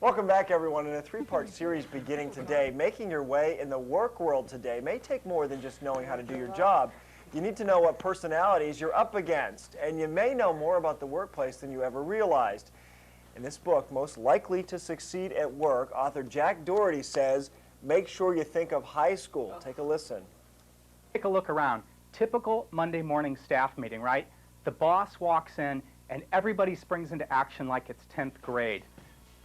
Welcome back, everyone, in a three-part series beginning today. Making your way in the work world today may take more than just knowing how to do your job. You need to know what personalities you're up against, and you may know more about the workplace than you ever realized. In this book, Most Likely to Succeed at Work, author Jack Dougherty says, make sure you think of high school. Take a listen. Take a look around. Typical Monday morning staff meeting, right? The boss walks in, and everybody springs into action like it's 10th grade.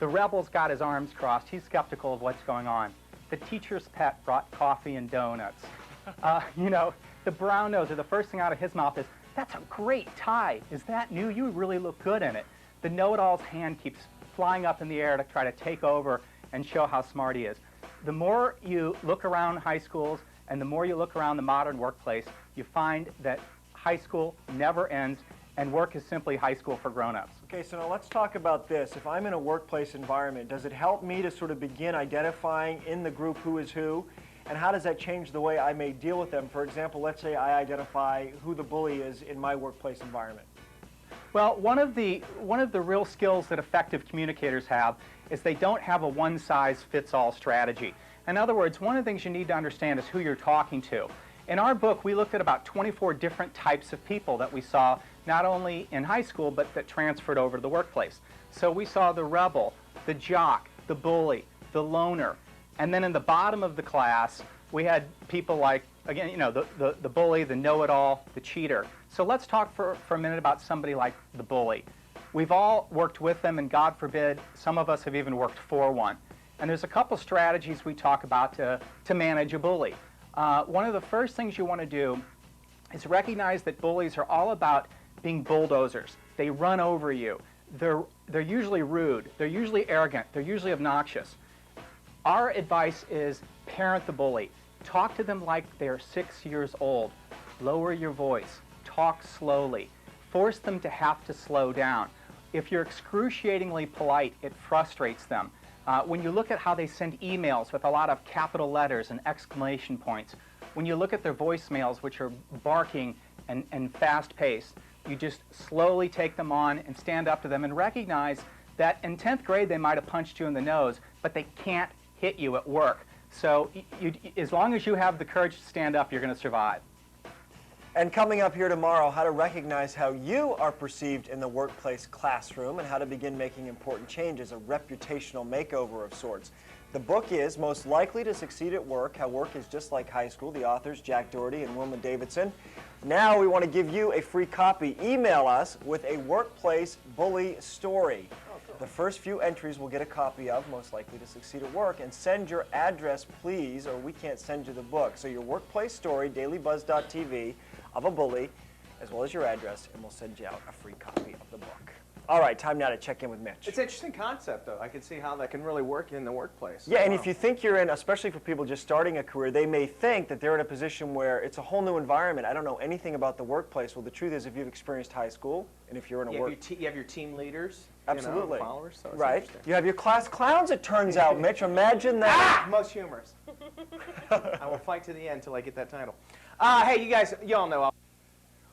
The rebel's got his arms crossed. He's skeptical of what's going on. The teacher's pet brought coffee and donuts. The brown noser, the first thing out of his mouth is, "That's a great tie. Is that new? You really look good in it." The know-it-all's hand keeps flying up in the air to try to take over and show how smart he is. The more you look around high schools and the more you look around the modern workplace, you find that high school never ends, and work is simply high school for grown-ups. Okay, so now let's talk about this. If I'm in a workplace environment, does it help me to sort of begin identifying in the group who is who? And how does that change the way I may deal with them? For example, let's say I identify who the bully is in my workplace environment. Well, one of the real skills that effective communicators have is they don't have a one-size-fits-all strategy. In other words, one of the things you need to understand is who you're talking to. In our book, we looked at about 24 different types of people that we saw not only in high school, but that transferred over to the workplace. So we saw the rebel, the jock, the bully, the loner. And then in the bottom of the class, we had people like, again, the bully, the know-it-all, the cheater. So let's talk for a minute about somebody like the bully. We've all worked with them, and God forbid, some of us have even worked for one. And there's a couple strategies we talk about to manage a bully. One of the first things you want to do is recognize that bullies are all about being bulldozers. They run over you. They're usually rude. They're usually arrogant. They're usually obnoxious. Our advice is parent the bully. Talk to them like they're 6 years old. Lower your voice. Talk slowly. Force them to have to slow down. If you're excruciatingly polite, it frustrates them. When you look at how they send emails with a lot of capital letters and exclamation points, when you look at their voicemails, which are barking and fast-paced, you just slowly take them on and stand up to them and recognize that in 10th grade they might have punched you in the nose, but they can't hit you at work. So as long as you have the courage to stand up, you're going to survive. And coming up here tomorrow, how to recognize how you are perceived in the workplace classroom and how to begin making important changes, a reputational makeover of sorts. The book is Most Likely to Succeed at Work, How Work is Just Like High School. The authors, Jack Dougherty and Wilma Davidson. Now we want to give you a free copy. Email us with a workplace bully story. The first few entries will get a copy of Most Likely to Succeed at Work, and send your address, please, or we can't send you the book. So your workplace story, dailybuzz.tv, of a bully, as well as your address, and we'll send you out a free copy of the book. All right, time now to check in with Mitch. It's an interesting concept, though. I can see how that can really work in the workplace. Yeah, and if you think you're in, especially for people just starting a career, they may think that they're in a position where it's a whole new environment. I don't know anything about the workplace. Well, the truth is, if you've experienced high school, and if you're in a work... You have your team leaders, absolutely, followers. So right. You have your class clowns, it turns out, Mitch. Imagine that. Most humorous. I will fight to the end until I get that title. Hey, you guys, you all know...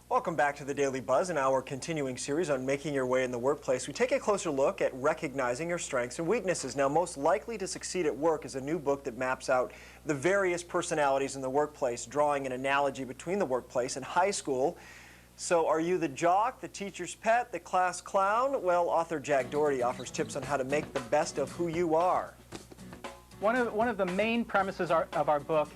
Welcome back to the Daily Buzz and our continuing series on making your way in the workplace. We take a closer look at recognizing your strengths and weaknesses. Now, Most Likely to Succeed at Work is a new book that maps out the various personalities in the workplace, drawing an analogy between the workplace and high school. So are you the jock, the teacher's pet, the class clown? Well, author Jack Dougherty offers tips on how to make the best of who you are. One of the main premises of our book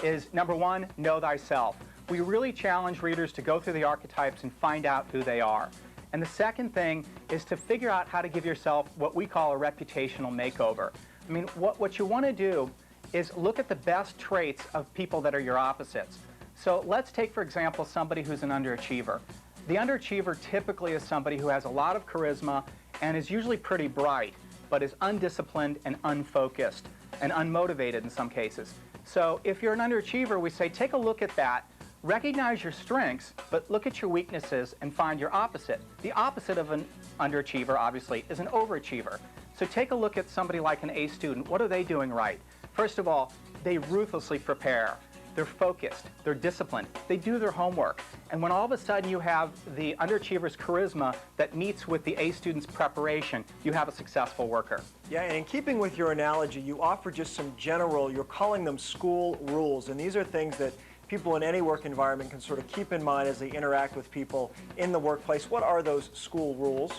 is, number one, know thyself. We really challenge readers to go through the archetypes and find out who they are. And the second thing is to figure out how to give yourself what we call a reputational makeover. I mean, what you want to do is look at the best traits of people that are your opposites. So let's take, for example, somebody who's an underachiever. The underachiever typically is somebody who has a lot of charisma and is usually pretty bright, but is undisciplined and unfocused and unmotivated in some cases. So if you're an underachiever, we say take a look at that. Recognize your strengths, but look at your weaknesses and find your opposite. The opposite of an underachiever, obviously, is an overachiever. So take a look at somebody like an A student. What are they doing right? First of all, they ruthlessly prepare. they're focused, they're disciplined, they do their homework. And when all of a sudden you have the underachiever's charisma that meets with the A student's preparation, you have a successful worker. Yeah, and in keeping with your analogy, you offer just some general, you're calling them school rules, and these are things that people in any work environment can sort of keep in mind as they interact with people in the workplace. What are those school rules?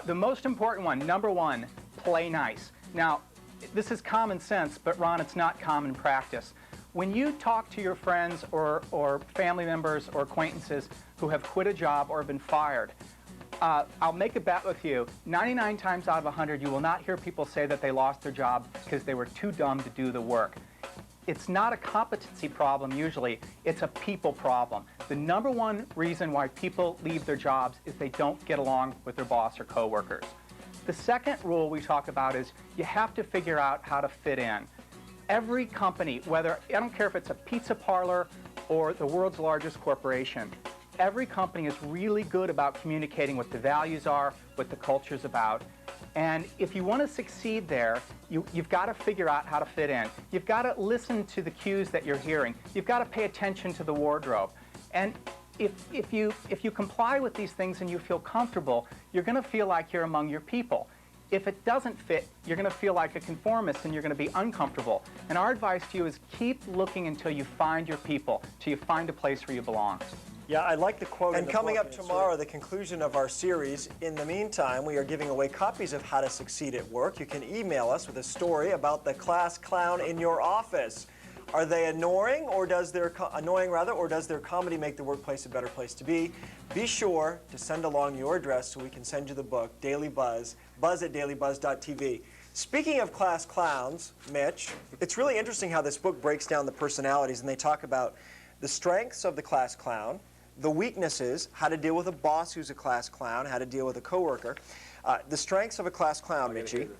The most important one, number one, play nice. Now, this is common sense, but Ron, it's not common practice. When you talk to your friends or family members or acquaintances who have quit a job or been fired, I'll make a bet with you, 99 times out of 100, you will not hear people say that they lost their job because they were too dumb to do the work. It's not a competency problem usually, it's a people problem. The number one reason why people leave their jobs is they don't get along with their boss or coworkers. The second rule we talk about is you have to figure out how to fit in. Every company, whether, I don't care if it's a pizza parlor or the world's largest corporation, every company is really good about communicating what the values are, what the culture's about. And if you want to succeed there, you've got to figure out how to fit in. You've got to listen to the cues that you're hearing. You've got to pay attention to the wardrobe. And if you comply with these things and you feel comfortable, you're going to feel like you're among your people. If it doesn't fit, you're going to feel like a conformist and you're going to be uncomfortable. And our advice to you is keep looking until you find your people, till you find a place where you belong. Yeah, I like the quote. And coming up book, tomorrow, the conclusion of our series. In the meantime, we are giving away copies of How to Succeed at Work. You can email us with a story about the class clown in your office. Are they annoying, or does their comedy make the workplace a better place to be? Be sure to send along your address so we can send you the book, Daily Buzz, buzz@dailybuzz.tv. Speaking of class clowns, Mitch, it's really interesting how this book breaks down the personalities, and they talk about the strengths of the class clown, the weaknesses, how to deal with a boss who's a class clown, how to deal with a coworker. The strengths of a class clown, Mitchie.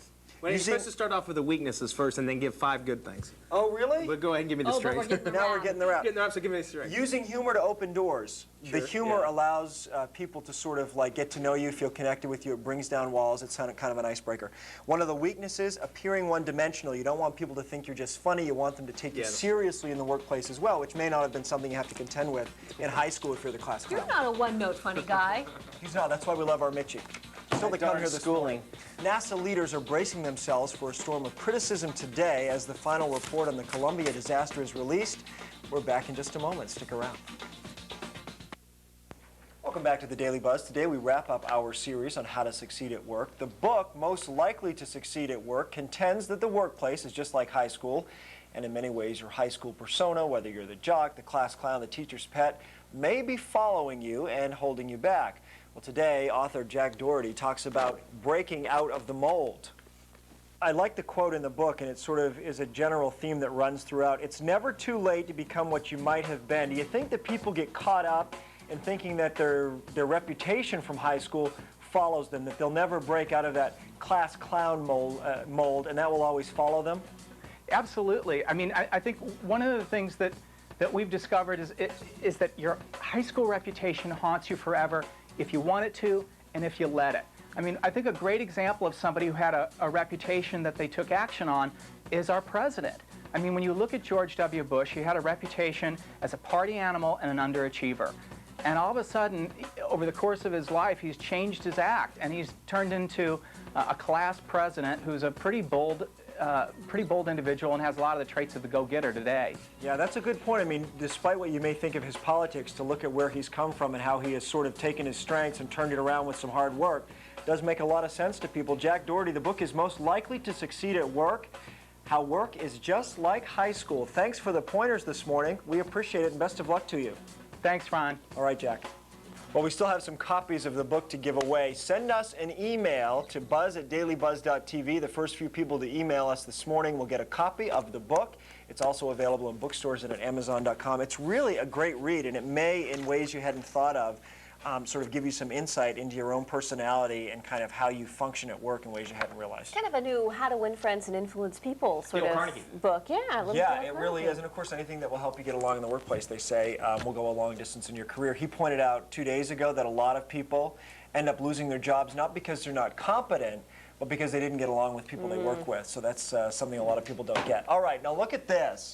Well, you're supposed to start off with the weaknesses first and then give 5 good things. Oh, really? But go ahead and give me the strengths. Now we're getting the rap. So give me the strengths. Using humor to open doors. Sure, The humor allows people to sort of like get to know you, feel connected with you. It brings down walls. It's kind of an icebreaker. One of the weaknesses, appearing one-dimensional. You don't want people to think you're just funny. You want them to take you seriously in the workplace as well, which may not have been something you have to contend with in high school if you're the class clown. You're not a one-note funny guy. He's not. That's why we love our Mitchie. Still to come here this morning. NASA leaders are bracing themselves for a storm of criticism today as the final report on the Columbia disaster is released. We're back in just a moment. Stick around. Welcome back to the Daily Buzz. Today we wrap up our series on how to succeed at work. The book, Most Likely to Succeed at Work, contends that the workplace is just like high school, and in many ways your high school persona, whether you're the jock, the class clown, the teacher's pet, may be following you and holding you back. Well, today, author Jack Dougherty talks about breaking out of the mold. I like the quote in the book, and it sort of is a general theme that runs throughout. It's never too late to become what you might have been. Do you think that people get caught up in thinking that their reputation from high school follows them, that they'll never break out of that class clown mold, and that will always follow them? Absolutely. I mean, I think one of the things that we've discovered is that your high school reputation haunts you forever if you want it to and if you let it. I mean, I think a great example of somebody who had a reputation that they took action on is our president. I mean, when you look at George W. Bush, he had a reputation as a party animal and an underachiever. And all of a sudden, over the course of his life, he's changed his act, and he's turned into a class president who's a pretty bold individual and has a lot of the traits of the go-getter today. Yeah, that's a good point. I mean, despite what you may think of his politics, to look at where he's come from and how he has sort of taken his strengths and turned it around with some hard work does make a lot of sense to people. Jack Dougherty, the book is Most Likely to Succeed at Work, How Work is Just Like High School. Thanks for the pointers this morning. We appreciate it, and best of luck to you. Thanks, Ron. All right, Jack. Well, we still have some copies of the book to give away. Send us an email to buzz@dailybuzz.tv. The first few people to email us this morning will get a copy of the book. It's also available in bookstores and at Amazon.com. It's really a great read, and it may, in ways you hadn't thought of, sort of give you some insight into your own personality and kind of how you function at work in ways you hadn't realized. Kind of a new How to Win Friends and Influence People sort of Carnegie book. Yeah, yeah, it really is. And of course, anything that will help you get along in the workplace, they say, will go a long distance in your career. He pointed out 2 days ago that a lot of people end up losing their jobs not because they're not competent, but because they didn't get along with people they work with. So that's something a lot of people don't get. All right, now look at this.